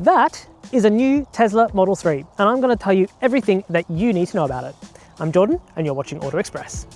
That is a new Tesla Model 3, and I'm going to tell you everything that you need to know about it. I'm Jordan, and you're watching Auto Express.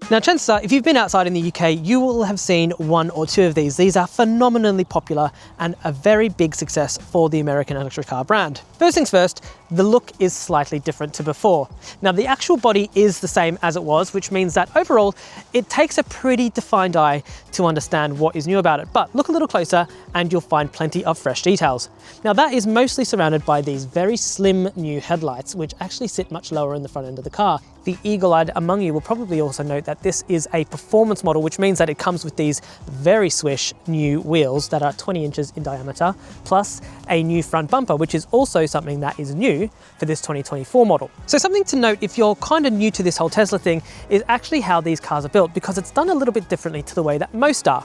Now, chances are, if you've been outside in the UK, you will have seen one or two of these. These are phenomenally popular and a very big success for the American electric car brand. First things first, the look is slightly different to before. Now, the actual body is the same as it was, which means that overall, it takes a pretty defined eye to understand what is new about it. But look a little closer and you'll find plenty of fresh details. Now, that is mostly surrounded by these very slim new headlights, which actually sit much lower in the front end of the car. The eagle-eyed among you will probably also note that this is a performance model, which means that it comes with these very swish new wheels that are 20 inches in diameter, plus a new front bumper, which is also something that is new for this 2024 model. So something to note if you're kind of new to this whole Tesla thing is actually how these cars are built, because it's done a little bit differently to the way that most are.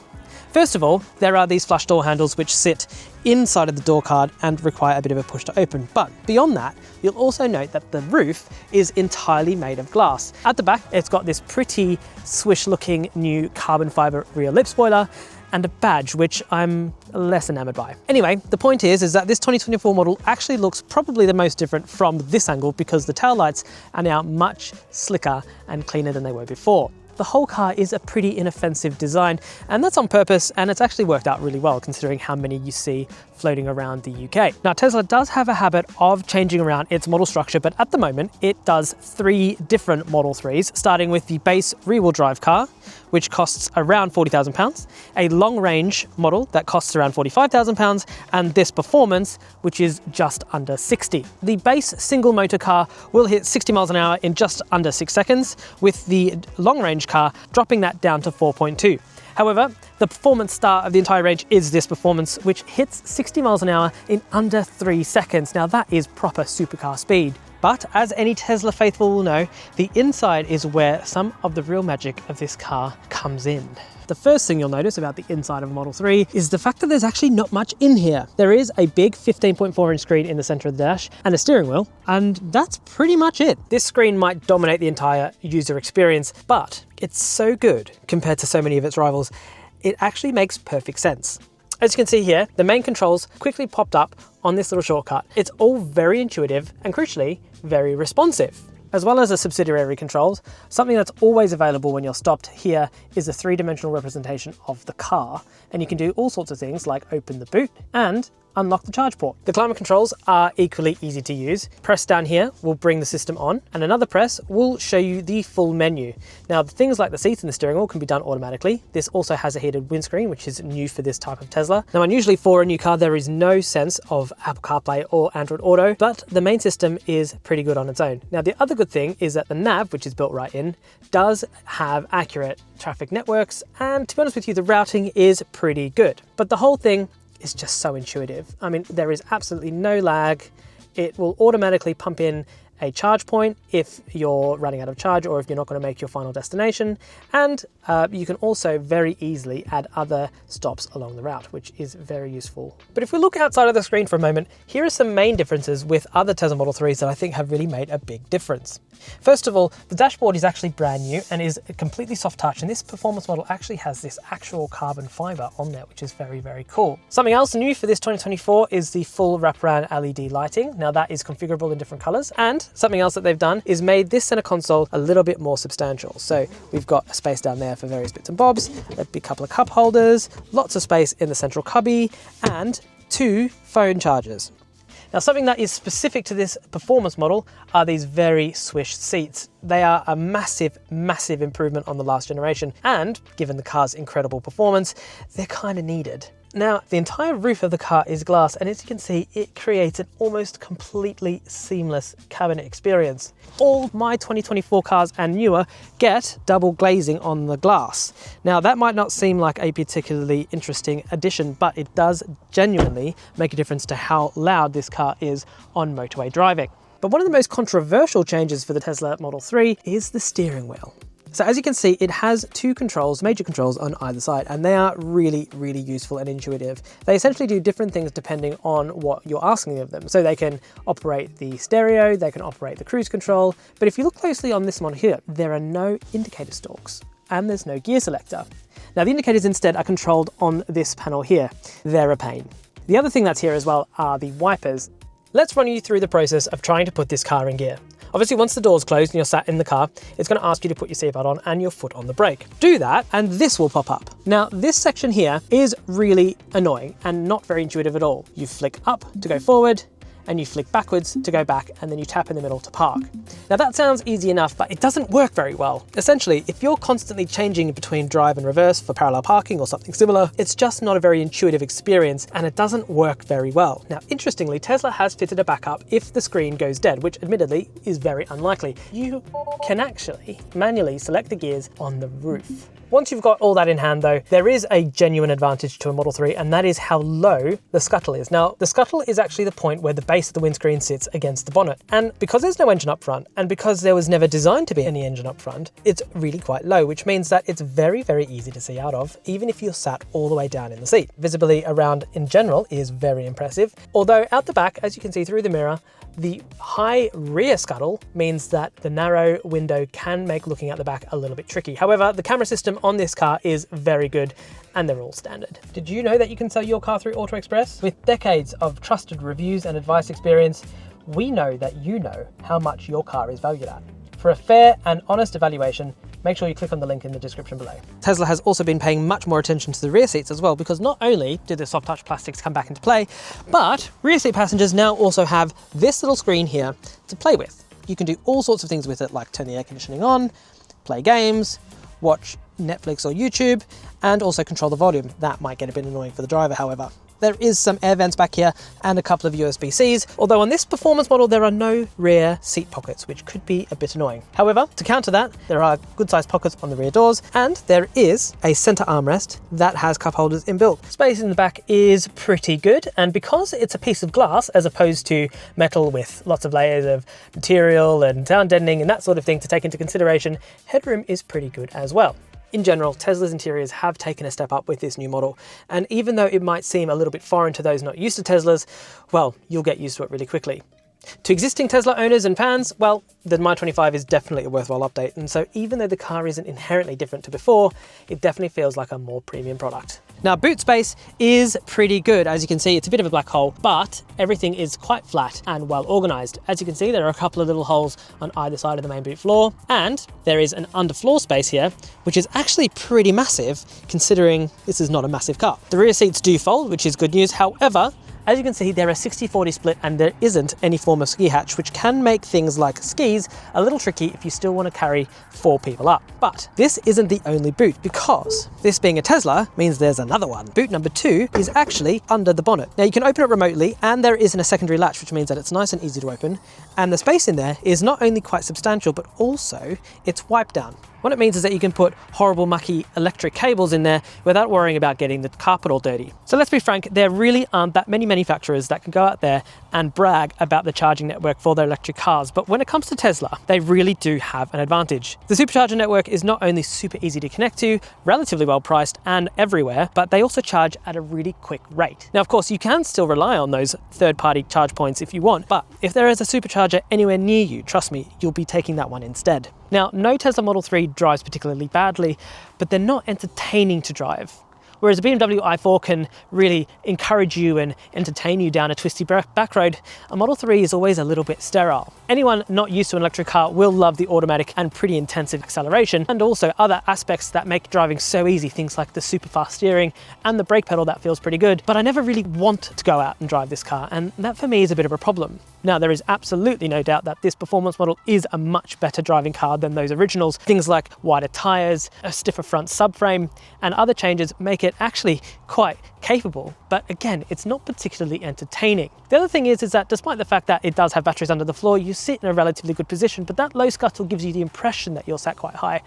First of all, there are these flush door handles which sit inside of the door card and require a bit of a push to open. But beyond that, you'll also note that the roof is entirely made of glass. At the back, it's got this pretty swish looking new carbon fiber rear lip spoiler and a badge, which I'm less enamored by. Anyway, the point is that this 2024 model actually looks probably the most different from this angle because the taillights are now much slicker and cleaner than they were before. The whole car is a pretty inoffensive design, and that's on purpose, and it's actually worked out really well considering how many you see floating around the UK. Now, Tesla does have a habit of changing around its model structure, but at the moment it does 3 different Model 3s, starting with the base rear-wheel drive car, which costs around £40,000, a long-range model that costs around £45,000, and this performance, which is just under 60. The base single motor car will hit 60 miles an hour in just under 6 seconds, with the long-range car dropping that down to 4.2. However, the performance star of the entire range is this performance, which hits 60 miles an hour in under 3 seconds. Now that is proper supercar speed. But as any Tesla faithful will know, the inside is where some of the real magic of this car comes in. The first thing you'll notice about the inside of a Model 3 is the fact that there's actually not much in here. There is a big 15.4-inch screen in the center of the dash and a steering wheel, and that's pretty much it. This screen might dominate the entire user experience, but it's so good compared to so many of its rivals, it actually makes perfect sense. As you can see here, the main controls quickly popped up on this little shortcut. It's all very intuitive and crucially, very responsive. As well as the subsidiary controls, something that's always available when you're stopped here is a 3-dimensional representation of the car. And you can do all sorts of things like open the boot and unlock the charge port. The climate controls are equally easy to use. Press down here will bring the system on, and another press will show you the full menu. Now, the things like the seats and the steering wheel can be done automatically. This also has a heated windscreen, which is new for this type of Tesla. Now, unusually for a new car, there is no sense of Apple CarPlay or Android Auto, but the main system is pretty good on its own. Now, the other good thing is that the nav, which is built right in, does have accurate traffic networks, and to be honest with you, the routing is pretty good. But the whole thing is just so intuitive. I mean, there is absolutely no lag. It will automatically pump in a charge point if you're running out of charge or if you're not going to make your final destination. And you can also very easily add other stops along the route, which is very useful. But if we look outside of the screen for a moment, here are some main differences with other Tesla Model 3s that I think have really made a big difference. First of all, the dashboard is actually brand new and is completely soft touch, and this performance model actually has this actual carbon fiber on there, which is very, very cool. Something else new for this 2024 is the full wraparound LED lighting. Now that is configurable in different colors, and something else that they've done is made this center console a little bit more substantial. So we've got a space down there for various bits and bobs, a big couple of cup holders, lots of space in the central cubby, and 2 phone chargers. Now, something that is specific to this performance model are these very swish seats. They are a massive, massive improvement on the last generation, and given the car's incredible performance, they're kind of needed. Now, the entire roof of the car is glass, and as you can see, it creates an almost completely seamless cabin experience. All my 2024 cars and newer get double glazing on the glass. Now, that might not seem like a particularly interesting addition, but it does genuinely make a difference to how loud this car is on motorway driving. But one of the most controversial changes for the Tesla Model 3 is the steering wheel. So as you can see, it has 2 controls, major controls on either side, and they are really, really useful and intuitive. They essentially do different things depending on what you're asking of them. So they can operate the stereo, they can operate the cruise control, but if you look closely on this one here, there are no indicator stalks and there's no gear selector. Now the indicators instead are controlled on this panel here. They're a pain. The other thing that's here as well are the wipers. Let's run you through the process of trying to put this car in gear. Obviously, once the door's closed and you're sat in the car, it's going to ask you to put your seatbelt on and your foot on the brake. Do that and this will pop up. Now, this section here is really annoying and not very intuitive at all. You flick up to go forward, and you flick backwards to go back, and then you tap in the middle to park. Now that sounds easy enough, but it doesn't work very well. Essentially, if you're constantly changing between drive and reverse for parallel parking or something similar, it's just not a very intuitive experience and it doesn't work very well. Now, interestingly, Tesla has fitted a backup if the screen goes dead, which admittedly is very unlikely. You can actually manually select the gears on the roof. Once you've got all that in hand though, there is a genuine advantage to a Model 3, and that is how low the scuttle is. Now, the scuttle is actually the point where the base of the windscreen sits against the bonnet. And because there's no engine up front, and because there was never designed to be any engine up front, it's really quite low, which means that it's very, very easy to see out of, even if you're sat all the way down in the seat. Visibility around in general is very impressive. Although out the back, as you can see through the mirror, the high rear scuttle means that the narrow window can make looking at the back a little bit tricky. However, the camera system on this car is very good and they're all standard. Did you know that you can sell your car through Auto Express? With decades of trusted reviews and advice experience, we know that you know how much your car is valued at. For a fair and honest evaluation, make sure you click on the link in the description below. Tesla has also been paying much more attention to the rear seats as well, because not only did the soft touch plastics come back into play, but rear seat passengers now also have this little screen here to play with. You can do all sorts of things with it, like turn the air conditioning on, play games, watch Netflix or YouTube, and also control the volume. That might get a bit annoying for the driver, however. There is some air vents back here and a couple of USB-Cs, although on this performance model there are no rear seat pockets, which could be a bit annoying. However, to counter that, there are good-sized pockets on the rear doors, and there is a center armrest that has cup holders inbuilt. Space in the back is pretty good, and because it's a piece of glass as opposed to metal with lots of layers of material and sound deadening and that sort of thing to take into consideration, headroom is pretty good as well. In general, Tesla's interiors have taken a step up with this new model, and even though it might seem a little bit foreign to those not used to Teslas, well, you'll get used to it really quickly. To existing Tesla owners and fans, well, the My25 is definitely a worthwhile update, and so even though the car isn't inherently different to before, it definitely feels like a more premium product. Now, boot space is pretty good. As you can see, it's a bit of a black hole, but everything is quite flat and well organized. As you can see, there are a couple of little holes on either side of the main boot floor, and there is an underfloor space here, which is actually pretty massive considering this is not a massive car. The rear seats do fold, which is good news. However, as you can see, they're a 60-40 split and there isn't any form of ski hatch, which can make things like skis a little tricky if you still want to carry 4 people up. But this isn't the only boot, because this being a Tesla means there's another one. Boot number 2 is actually under the bonnet. Now you can open it remotely and there isn't a secondary latch, which means that it's nice and easy to open. And the space in there is not only quite substantial, but also it's wipe down. What it means is that you can put horrible mucky electric cables in there without worrying about getting the carpet all dirty. So let's be frank, there really aren't that many manufacturers that can go out there and brag about the charging network for their electric cars. But when it comes to Tesla, they really do have an advantage. The supercharger network is not only super easy to connect to, relatively well priced and everywhere, but they also charge at a really quick rate. Now, of course, you can still rely on those third-party charge points if you want, but if there is a supercharger anywhere near you, trust me, you'll be taking that one instead. Now, no Tesla Model 3 drives particularly badly, but they're not entertaining to drive. Whereas a BMW i4 can really encourage you and entertain you down a twisty back road, a Model 3 is always a little bit sterile. Anyone not used to an electric car will love the automatic and pretty intensive acceleration, and also other aspects that make driving so easy, things like the super fast steering and the brake pedal that feels pretty good. But I never really want to go out and drive this car, and that for me is a bit of a problem. Now, there is absolutely no doubt that this performance model is a much better driving car than those originals. Things like wider tires, a stiffer front subframe, and other changes make it actually quite capable. But again, it's not particularly entertaining. The other thing is that despite the fact that it does have batteries under the floor, you sit in a relatively good position, but that low scuttle gives you the impression that you're sat quite high,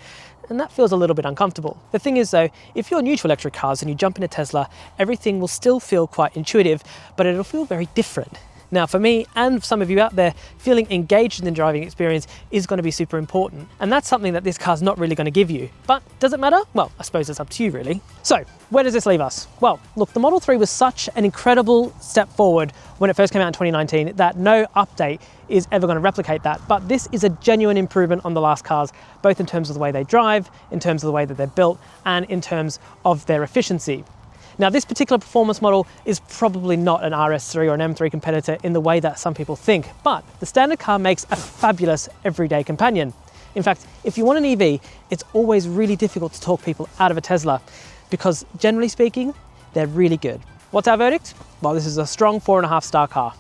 and that feels a little bit uncomfortable. The thing is though, if you're new to electric cars and you jump in a Tesla, everything will still feel quite intuitive, but it'll feel very different. Now, for me and some of you out there, feeling engaged in the driving experience is going to be super important. And that's something that this car's not really going to give you. But does it matter? Well, I suppose it's up to you, really. So, where does this leave us? Well, look, the Model 3 was such an incredible step forward when it first came out in 2019 that no update is ever going to replicate that. But this is a genuine improvement on the last cars, both in terms of the way they drive, in terms of the way that they're built, and in terms of their efficiency. Now, this particular performance model is probably not an RS3 or an M3 competitor in the way that some people think, but the standard car makes a fabulous everyday companion. In fact, if you want an EV, it's always really difficult to talk people out of a Tesla because generally speaking, they're really good. What's our verdict? Well, this is a strong 4.5 star car.